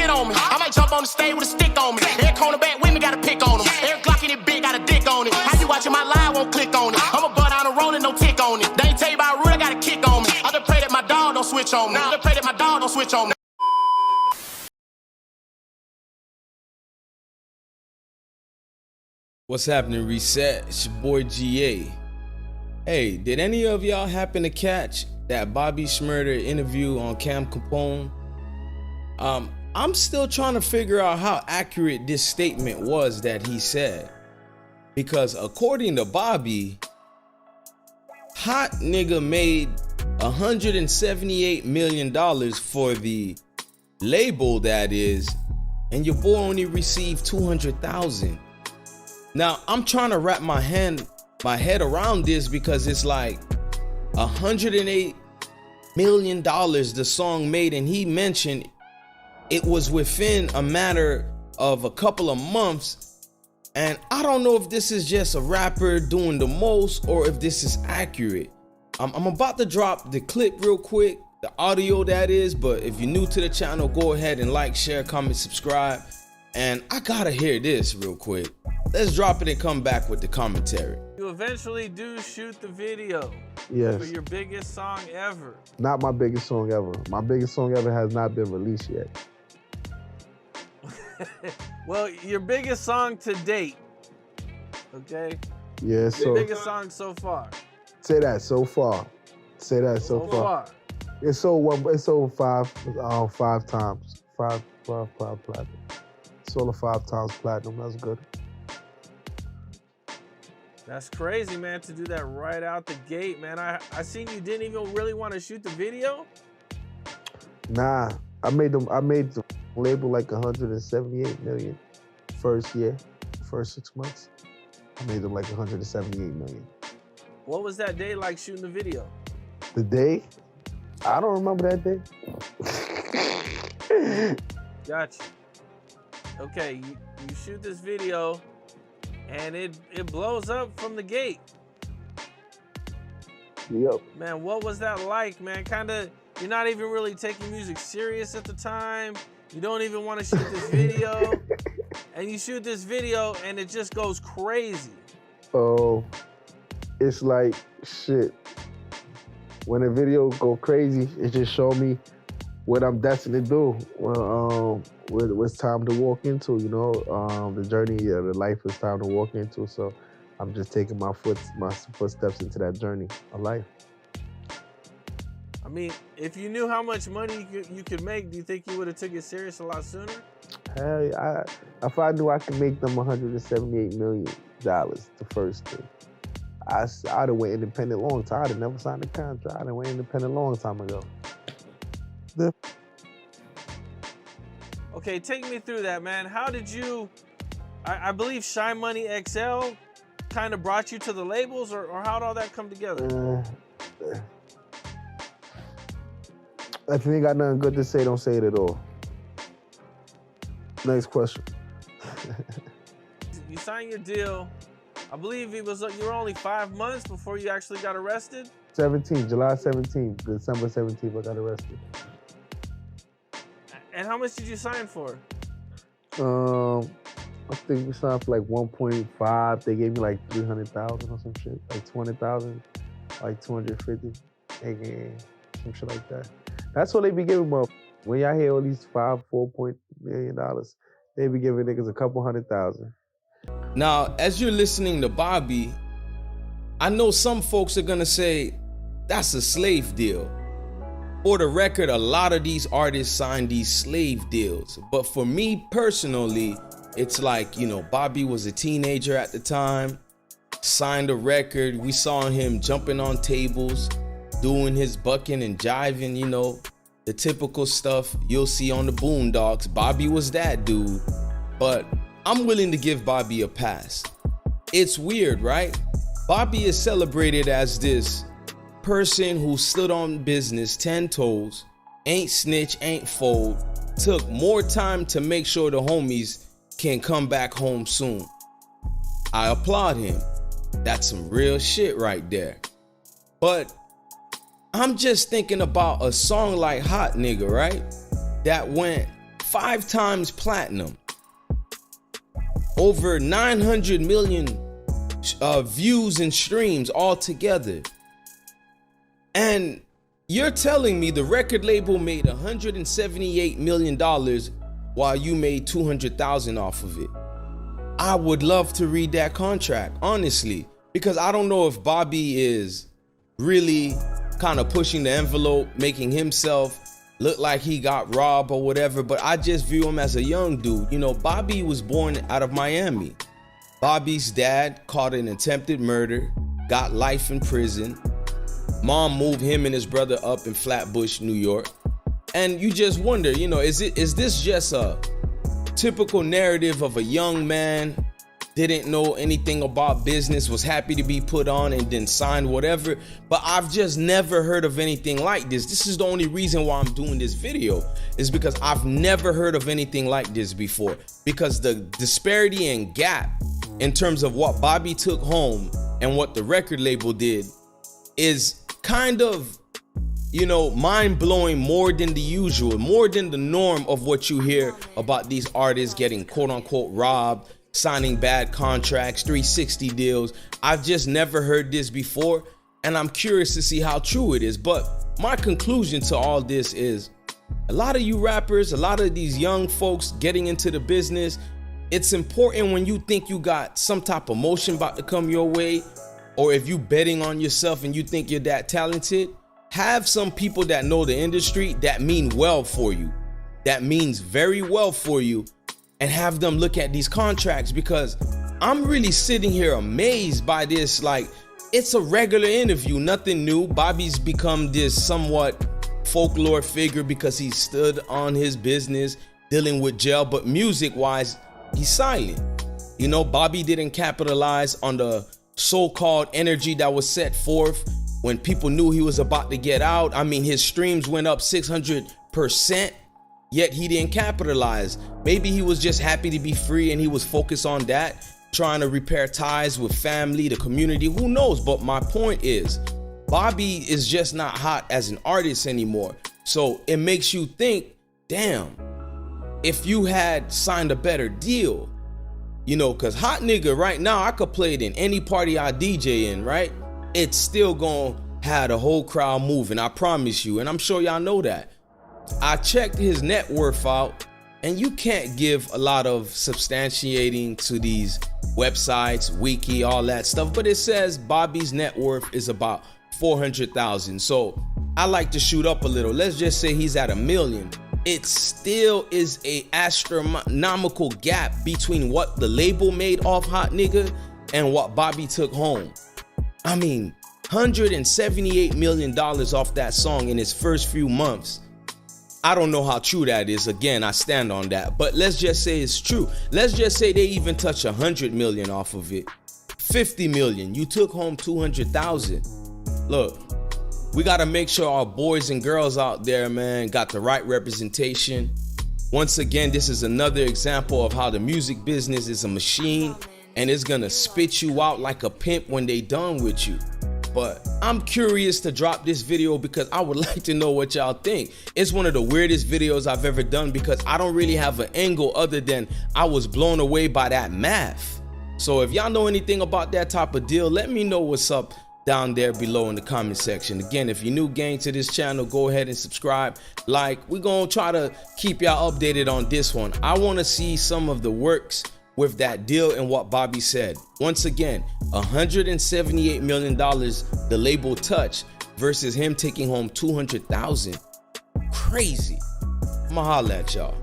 spit on me. I might jump on the stage with a stick on me. Every cornerback with me got a pick on him. Every Glock in it big got a dick on it. How you watching my live, won't click on it. I'm a butt on a rolling, no tick on it. They ain't tell you about root, I got a kick on me. I just pray that my dog don't switch on me. I just pray that my dog don't switch on me. What's happening, Reset? It's your boy GA. Hey, did any of y'all happen to catch that Bobby Shmurda interview on Cam Capone? I'm still trying to figure out how accurate this statement was that he said. Because according to Bobby, Hot Nigga made $178 million for the label, that is, and your boy only received $200,000. Now, I'm trying to wrap my head around this because it's like $108 million the song made, and he mentioned it was within a matter of a couple of months. And I don't know if this is just a rapper doing the most or if this is accurate. I'm about to drop the clip real quick, the audio that is, but if you're new to the channel, go ahead and like, share, comment, subscribe. And I gotta hear this real quick. Let's drop it and come back with the commentary. You eventually do shoot the video. Yes. For your biggest song ever. Not my biggest song ever. My biggest song ever has not been released yet. Well, your biggest song to date. Okay? Yeah, so. Your biggest song so far. Say that so far. Say that so far. It's sold five times. Five platinum. Sold 5 times platinum. That's good. That's crazy, man, to do that right out the gate, man. I seen you didn't even really want to shoot the video. Nah, I made the label like 178 million first year, first 6 months. I made them like 178 million. What was that day like shooting the video? The day? I don't remember that day. Gotcha. Okay, you shoot this video and it blows up from the gate. Yep. Man, what was that like, man? Kinda, you're not even really taking music serious at the time. You don't even want to shoot this video. And you shoot this video and it just goes crazy. Oh, it's like, shit. When a video go crazy, it just show me what I'm destined to do. Well, what's time to walk into, you know, the journey, the life is time to walk into. So I'm just taking my footsteps into that journey of life. I mean, if you knew how much money you could make, do you think you would have took it serious a lot sooner? Hell yeah, if I knew I could make them $178 million, the first thing, I'd have went independent long time. I'd have never signed a contract. I'd have went independent long time ago. Okay, take me through that, man. How did you, I believe Shy Money XL kind of brought you to the labels, or how'd all that come together? If you ain't got nothing good to say, don't say it at all. Next question. You signed your deal. I believe you were only 5 months before you actually got arrested? July 17th, December 17th, I got arrested. And how much did you sign for? I think we signed for like 1.5. They gave me like 300,000 or some shit, like 20,000, like 250, some shit like that. That's what they be giving up. When y'all hear all these $4 million, they be giving niggas a couple $100,000. Now, as you're listening to Bobby, I know some folks are gonna say, that's a slave deal. For the record, a lot of these artists sign these slave deals. But for me personally, it's like, you know, Bobby was a teenager at the time, signed a record. We saw him jumping on tables, doing his bucking and jiving, you know, the typical stuff you'll see on the Boondocks. Bobby was that dude. But I'm willing to give Bobby a pass. It's weird, right? Bobby is celebrated as this person who stood on business 10 toes, ain't snitch, ain't fold, took more time to make sure the homies can come back home soon. I applaud him. That's some real shit right there. But I'm just thinking about a song like Hot Nigga, right? That went 5 times platinum, over 900 million views and streams altogether. And you're telling me the record label made $178 million while you made $200,000 off of it. I would love to read that contract, honestly, because I don't know if Bobby is really kind of pushing the envelope, making himself look like he got robbed or whatever, but I just view him as a young dude. You know, Bobby was born out of Miami. Bobby's dad caught an attempted murder, got life in prison. Mom moved him and his brother up in Flatbush, New York. And you just wonder, you know, is this just a typical narrative of a young man, didn't know anything about business, was happy to be put on and then signed whatever? But I've just never heard of anything like this. This is the only reason why I'm doing this video, is because I've never heard of anything like this before. Because the disparity and gap in terms of what Bobby took home and what the record label did is kind of, you know, mind-blowing, more than the usual, more than the norm of what you hear about these artists getting quote-unquote robbed, signing bad contracts, 360 deals. I've just never heard this before, and I'm curious to see how true it is. But my conclusion to all this is, a lot of you rappers, a lot of these young folks getting into the business, it's important when you think you got some type of motion about to come your way, or if you betting on yourself and you think you're that talented, have some people that know the industry that mean well for you, that means very well for you, and have them look at these contracts, because I'm really sitting here amazed by this. Like, it's a regular interview, nothing new. Bobby's become this somewhat folklore figure because he stood on his business dealing with jail, but music wise, he's silent. You know, Bobby didn't capitalize on the so-called energy that was set forth when people knew he was about to get out. I mean, his streams went up 600%, yet he didn't capitalize. Maybe he was just happy to be free and he was focused on that, trying to repair ties with family, the community, who knows? But my point is, Bobby is just not hot as an artist anymore. So it makes you think, damn, if you had signed a better deal, you know, because Hot Nigga right now, I could play it in any party I DJ in, right? It's still gonna have the whole crowd moving, I promise you. And I'm sure y'all know that. I checked his net worth out, and you can't give a lot of substantiating to these websites, wiki, all that stuff, but it says Bobby's net worth is about 400,000. So I like to shoot up a little. Let's just say he's at $1 million. It still is a astronomical gap between what the label made off Hot Nigga and what Bobby took home. I mean, $178 million off that song in his first few months. I don't know how true that is. Again, I stand on that, but let's just say it's true. Let's just say they even touch 100 million off of it. 50 million, you took home 200,000. Look, we got to make sure our boys and girls out there, man, got the right representation. Once again, this is another example of how the music business is a machine, and it's gonna spit you out like a pimp when they done with you. But I'm curious to drop this video because I would like to know what y'all think. It's one of the weirdest videos I've ever done because I don't really have an angle other than I was blown away by that math. So if y'all know anything about that type of deal, let me know what's up down there below in the comment section. Again, if you're new gang to this channel, go ahead and subscribe, like. We're gonna try to keep y'all updated on this one. I want to see some of the works with that deal and what Bobby said. Once again, $178 million the label touched versus him taking home 200,000. Crazy. I'ma holla at y'all.